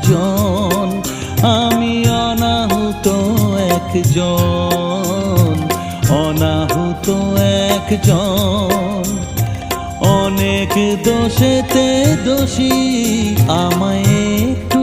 একজন, আমি অনাহুত একজন, অনাহুত একজন। অনেক দোষেতে দোষী, আমায় একটু